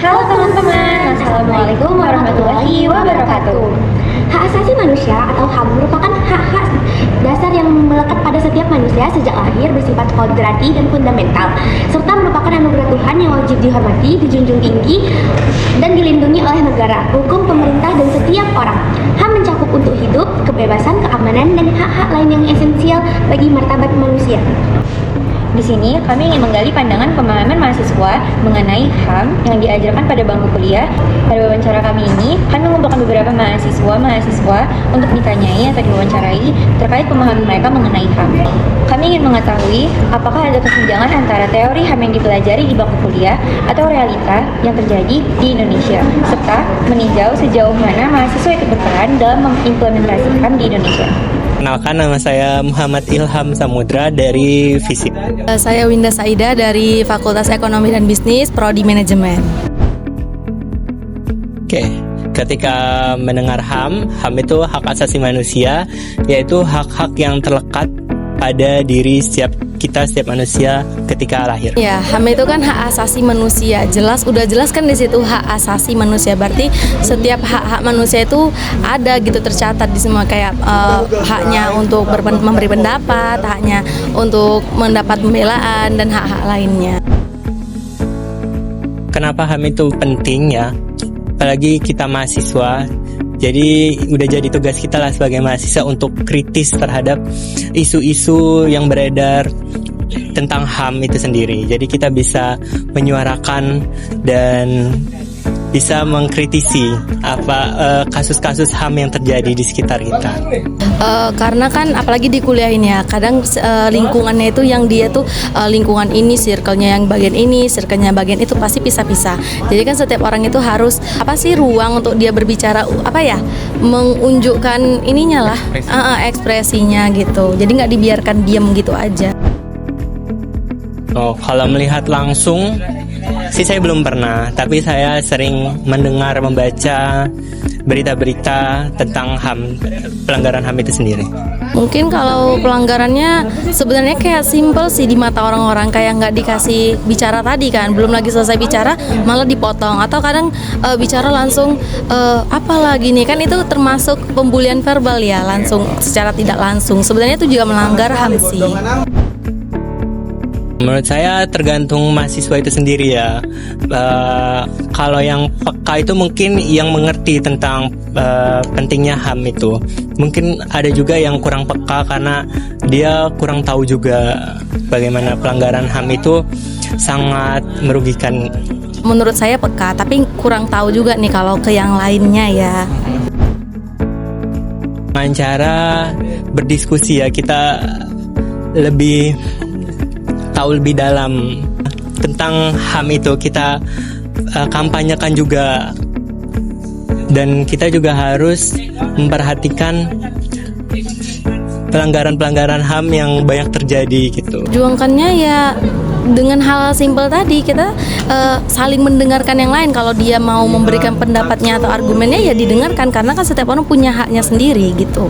Halo teman-teman, Assalamualaikum warahmatullahi wabarakatuh. Hak asasi manusia atau HAM merupakan hak-hak dasar yang melekat pada setiap manusia sejak lahir, bersifat kodrati dan fundamental, serta merupakan anugerah Tuhan yang wajib dihormati, dijunjung tinggi, dan dilindungi oleh negara, hukum, pemerintah, dan setiap orang. HAM mencakup untuk hidup, kebebasan, keamanan, dan hak-hak lain yang esensial bagi martabat manusia. Di sini kami ingin menggali pandangan pemahaman mahasiswa mengenai HAM yang diajarkan pada bangku kuliah. Pada wawancara kami ini, kami mengumpulkan beberapa mahasiswa untuk ditanyai atau diwawancarai terkait pemahaman mereka mengenai HAM. Kami ingin mengetahui apakah ada kesenjangan antara teori HAM yang dipelajari di bangku kuliah atau realita yang terjadi di Indonesia, serta meninjau sejauh mana mahasiswa ikut berperan dalam mengimplementasikan di Indonesia. Kenalkan, nama saya Muhammad Ilham Samudra dari FISIP. Saya Winda Saida dari Fakultas Ekonomi dan Bisnis, Prodi Manajemen. Oke, ketika mendengar HAM itu hak asasi manusia, yaitu hak-hak yang terlekat pada diri setiap manusia ketika lahir. Ya, HAM itu kan hak asasi manusia. Udah jelas kan di situ hak asasi manusia. Berarti setiap hak-hak manusia itu ada gitu tercatat di semua, kayak haknya untuk memberi pendapat, haknya untuk mendapat pembelaan, dan hak-hak lainnya. Kenapa HAM itu penting ya? Apalagi kita mahasiswa. Jadi udah jadi tugas kita lah sebagai mahasiswa untuk kritis terhadap isu-isu yang beredar tentang HAM itu sendiri. Jadi kita bisa menyuarakan dan bisa mengkritisi kasus-kasus HAM yang terjadi di sekitar kita. Karena kan apalagi di kuliah ini ya, kadang lingkungannya itu yang dia tuh lingkungan ini, circle-nya yang bagian ini, circle-nya bagian itu pasti pisah-pisah. Jadi kan setiap orang itu harus ruang untuk dia berbicara, mengunjukkan ininya lah, ekspresinya gitu. Jadi nggak dibiarkan diam gitu aja. Kalau melihat langsung sih saya belum pernah, tapi saya sering mendengar, membaca berita-berita tentang HAM, pelanggaran HAM itu sendiri. Mungkin kalau pelanggarannya sebenarnya kayak simple sih di mata orang-orang, kayak nggak dikasih bicara tadi kan, belum lagi selesai bicara malah dipotong, atau kadang bicara langsung apalagi nih kan, itu termasuk pembulian verbal ya, langsung secara tidak langsung. Sebenarnya itu juga melanggar HAM sih. Menurut saya tergantung mahasiswa itu sendiri ya. Kalau yang peka itu mungkin yang mengerti tentang pentingnya HAM itu. Mungkin ada juga yang kurang peka karena dia kurang tahu juga bagaimana pelanggaran HAM itu sangat merugikan. Menurut saya peka, tapi kurang tahu juga nih kalau ke yang lainnya ya. Dengan cara berdiskusi ya, kita lebih tahu lebih dalam tentang HAM itu, kita kampanyekan juga, dan kita juga harus memperhatikan pelanggaran-pelanggaran HAM yang banyak terjadi gitu. Juangkannya ya dengan hal simpel tadi, kita saling mendengarkan yang lain. Kalau dia mau memberikan pendapatnya atau argumennya ya didengarkan, karena kan setiap orang punya haknya sendiri gitu.